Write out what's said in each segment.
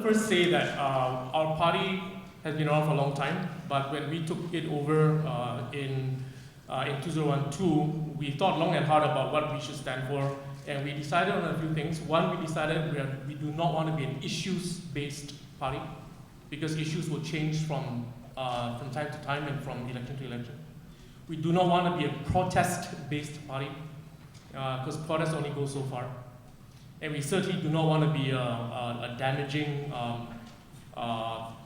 First say that our party has been around for a long time, but when we took it over in 2012, we thought long and hard about what we should stand for, and we decided on a few things. One, we decided we do not want to be an issues-based party, because issues will change from time to time and from election to election. We do not want to be a protest-based party, because protests only go so far. And we certainly do not want to be a damaging,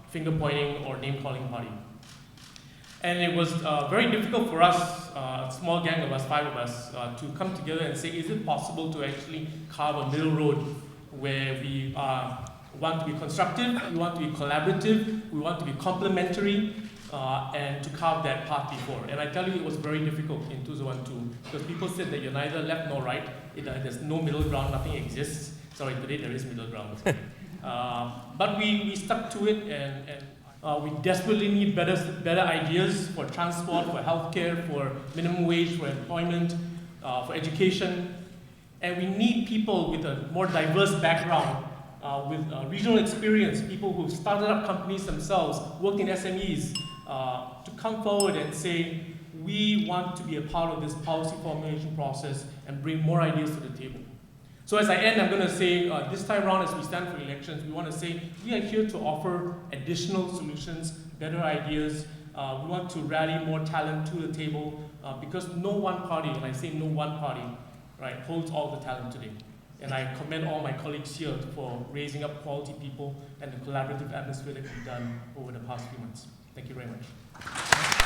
finger-pointing or name-calling party. And it was very difficult for us, a small gang of us, 5 of us, to come together and say, is it possible to actually carve a middle road where we want to be constructive, we want to be collaborative, we want to be complementary, and to carve that path before. And I tell you, it was very difficult in 2012, because people said that you're neither left nor right, there's no middle ground, nothing exists. Sorry, today there is middle ground. But we stuck to it, and we desperately need better ideas for transport, for healthcare, for minimum wage, for employment, for education. And we need people with a more diverse background, with regional experience, people who've started up companies themselves, worked in SMEs, to come forward and say, we want to be a part of this policy formulation process and bring more ideas to the table. So as I end, I'm going to say, this time around as we stand for elections, we want to say, we are here to offer additional solutions, better ideas. We want to rally more talent to the table, because no one party, and I say no one party, right, holds all the talent today. And I commend all my colleagues here for raising up quality people and the collaborative atmosphere that we've done over the past few months. Thank you very much.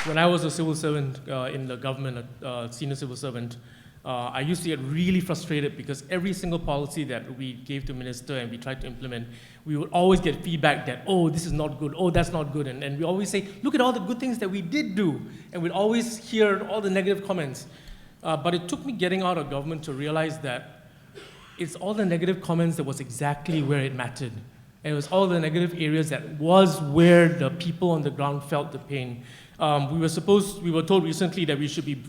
When I was a civil servant in the government, a senior civil servant, I used to get really frustrated because every single policy that we gave to minister and we tried to implement, we would always get feedback that, oh, this is not good, oh, that's not good. And we always say, look at all the good things that we did do. And we'd always hear all the negative comments. But it took me getting out of government to realize that it's all the negative comments that was exactly where it mattered. And it was all the negative areas that was where the people on the ground felt the pain. We were told recently that we should be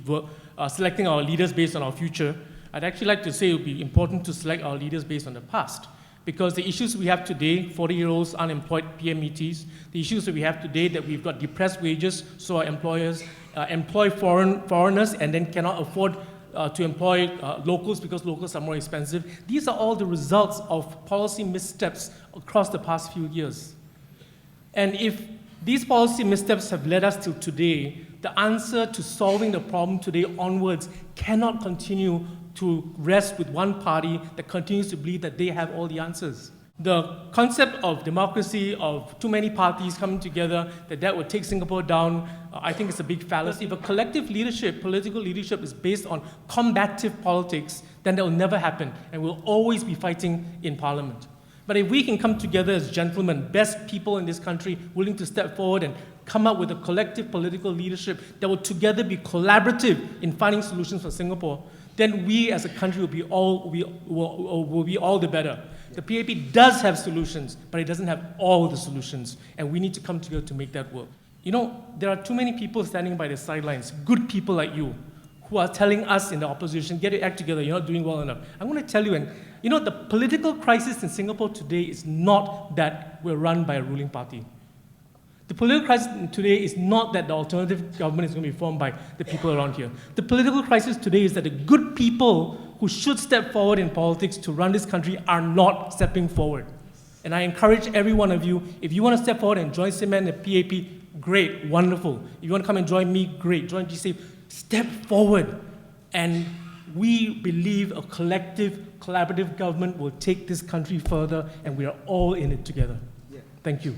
selecting our leaders based on our future. I'd actually like to say it would be important to select our leaders based on the past, because the issues we have today, 40-year-olds, unemployed PMETs, the issues that we have today, that we've got depressed wages, so our employers employ foreigners and then cannot afford to employ locals because locals are more expensive. These are all the results of policy missteps across the past few years. And if these policy missteps have led us till today, the answer to solving the problem today onwards cannot continue to rest with one party that continues to believe that they have all the answers. The concept of democracy, of too many parties coming together, that would take Singapore down, I think it's a big fallacy. If a collective leadership, political leadership, is based on combative politics, then that will never happen, and we'll always be fighting in Parliament. But if we can come together as gentlemen, best people in this country, willing to step forward and come up with a collective political leadership that will together be collaborative in finding solutions for Singapore, then we as a country will be all the better. The PAP does have solutions, but it doesn't have all the solutions, and we need to come together to make that work. You know, there are too many people standing by the sidelines, good people like you, who are telling us in the opposition, get your act together, you're not doing well enough. I'm going to tell you, and you know, the political crisis in Singapore today is not that we're run by a ruling party. The political crisis today is not that the alternative government is going to be formed by the people around here. The political crisis today is that the good people who should step forward in politics to run this country are not stepping forward. And I encourage every one of you, if you want to step forward and join CIMAN and PAP, great, wonderful. If you want to come and join me, great, join GSAFE, step forward. And we believe a collective, collaborative government will take this country further, and we are all in it together. Thank you.